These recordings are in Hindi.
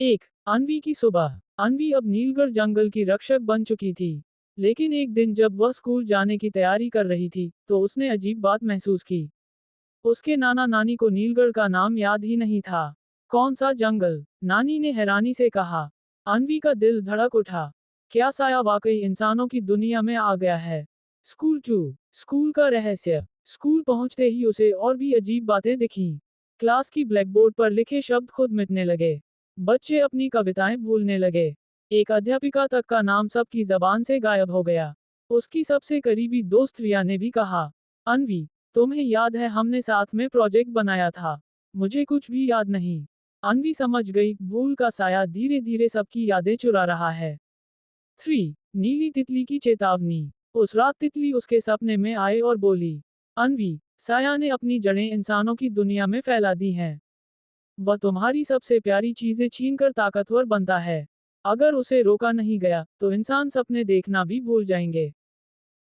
एक अन्वी की सुबह। अन्वी अब नीलगढ़ जंगल की रक्षक बन चुकी थी। लेकिन एक दिन जब वह स्कूल जाने की तैयारी कर रही थी, तो उसने अजीब बात महसूस की। उसके नाना नानी को नीलगढ़ का नाम याद ही नहीं था। कौन सा जंगल? नानी ने हैरानी से कहा। अन्वी का दिल धड़क उठा। क्या साया वाकई इंसानों की दुनिया में आ गया है? School to. स्कूल का रहस्य। स्कूल पहुंचते ही उसे और भी अजीब बातें दिखीं। क्लास की ब्लैकबोर्ड पर लिखे शब्द खुद मिटने लगे। बच्चे अपनी कविताएं भूलने लगे। एक अध्यापिका तक का नाम सबकी जबान से गायब हो गया। उसकी सबसे करीबी दोस्त रिया ने भी कहा, अन्वी, तुम्हें याद है हमने साथ में प्रोजेक्ट बनाया था? मुझे कुछ भी याद नहीं। अन्वी समझ गई, भूल का साया धीरे धीरे सबकी यादें चुरा रहा है। 3. नीली तितली की चेतावनी। उस रात तितली उसके सपने में आए और बोली, अन्वी, साया ने अपनी जड़ें इंसानों की दुनिया में फैला दी हैं। वह तुम्हारी सबसे प्यारी चीजें छीनकर ताकतवर बनता है। अगर उसे रोका नहीं गया, तो इंसान सपने देखना भी भूल जाएंगे।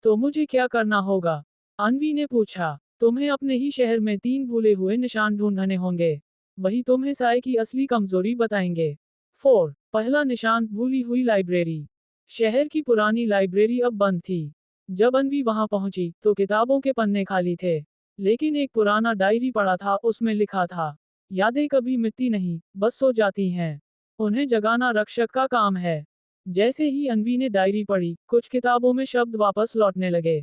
तो मुझे क्या करना होगा? अन्वी ने पूछा। तुम्हें अपने ही शहर में 3 भूले हुए निशान ढूंढने होंगे। वही तुम्हें साय की असली कमजोरी बताएंगे। 4. पहला निशान, भूली हुई लाइब्रेरी। शहर की पुरानी लाइब्रेरी अब बंद थी। जब अन्वी वहां पहुंची, तो किताबों के पन्ने खाली थे। लेकिन एक पुराना डायरी पड़ा था, उसमें लिखा था, यादें कभी मिटती नहीं, बस सो जाती हैं। उन्हें जगाना रक्षक का काम है। जैसे ही अन्वी ने डायरी पढ़ी, कुछ किताबों में शब्द वापस लौटने लगे।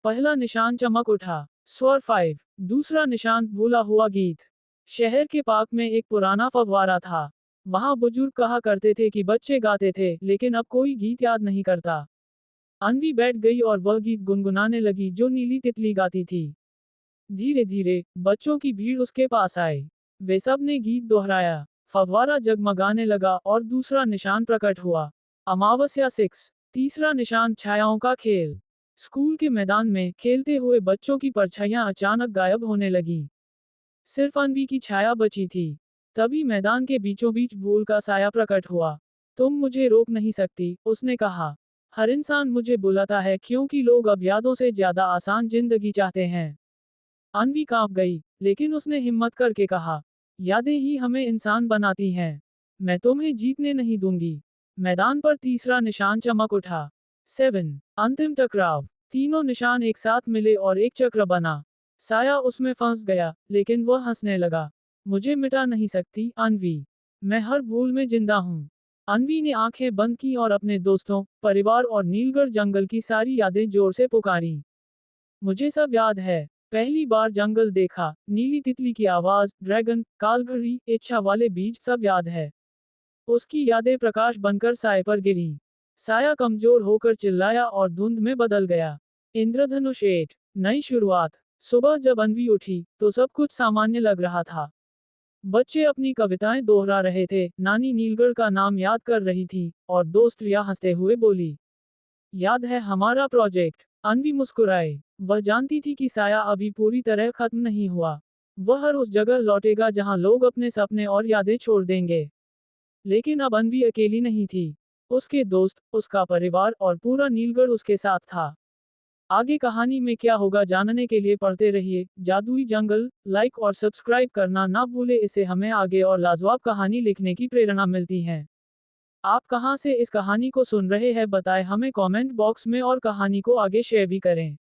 पहला निशान चमक उठा। स्वर 5। दूसरा निशान, भूला हुआ गीत। शहर के पार्क में एक पुराना फव्वारा था। वहां बुजुर्ग कहा करते थे कि बच्चे गाते थे, लेकिन अब कोई गीत याद नहीं करता। अन्वी बैठ गई और वह गीत गुनगुनाने लगी जो नीली तितली गाती थी। धीरे धीरे बच्चों की भीड़ उसके पास आई। वे सब ने गीत दोहराया। फव्वारा जगमगाने लगा और दूसरा निशान प्रकट हुआ। अमावस्या 6। तीसरा निशान, छायाओं का खेल। स्कूल के मैदान में खेलते हुए बच्चों की परछाइयां अचानक गायब होने लगीं। सिर्फ अन्वी की छाया बची थी। तभी मैदान के बीचों बीच भूल का साया प्रकट हुआ। तुम मुझे रोक नहीं सकती, उसने कहा। हर इंसान मुझे बुलाता है क्योंकि लोग अब यादों से ज्यादा आसान जिंदगी चाहते हैं। अन्वी कांप गई, लेकिन उसने हिम्मत करके कहा, यादें ही हमें इंसान बनाती हैं। मैं तुम्हें जीतने नहीं दूंगी। मैदान पर तीसरा निशान चमक उठा। 7. अंतिम टकराव। तीनों निशान एक साथ मिले और एक चक्र बना। साया उसमें फंस गया, लेकिन वह हंसने लगा। मुझे मिटा नहीं सकती, अन्वी। मैं हर भूल में जिंदा हूँ। अन्वी ने आंखें बंद की और अपने दोस्तों, परिवार और नीलगढ़ जंगल की सारी यादें जोर से पुकारी। मुझे सब याद है। पहली बार जंगल देखा, नीली तितली की आवाज, ड्रैगन, कालघड़ी, इच्छा वाले बीज, सब याद है। उसकी यादें प्रकाश बनकर साय पर गिरी। साया कमजोर होकर चिल्लाया और धुंध में बदल गया। इंद्रधनुष 8। नई शुरुआत। सुबह जब अन्वी उठी, तो सब कुछ सामान्य लग रहा था। बच्चे अपनी कविताएं दोहरा रहे थे, नानी नीलगढ़ का नाम याद कर रही थी, और दोस्त रिया हंसते हुए बोली, याद है हमारा प्रोजेक्ट? अन्वी मुस्कुराए। वह जानती थी कि साया अभी पूरी तरह खत्म नहीं हुआ। वह हर उस जगह लौटेगा जहां लोग अपने सपने और यादें छोड़ देंगे। लेकिन अब अन्वी अकेली नहीं थी। उसके दोस्त, उसका परिवार और पूरा नीलगढ़ उसके साथ था। आगे कहानी में क्या होगा जानने के लिए पढ़ते रहिए जादुई जंगल। लाइक और सब्सक्राइब करना ना भूले, इससे हमें आगे और लाजवाब कहानी लिखने की प्रेरणा मिलती है। आप कहां से इस कहानी को सुन रहे हैं बताएं हमें कमेंट बॉक्स में, और कहानी को आगे शेयर भी करें।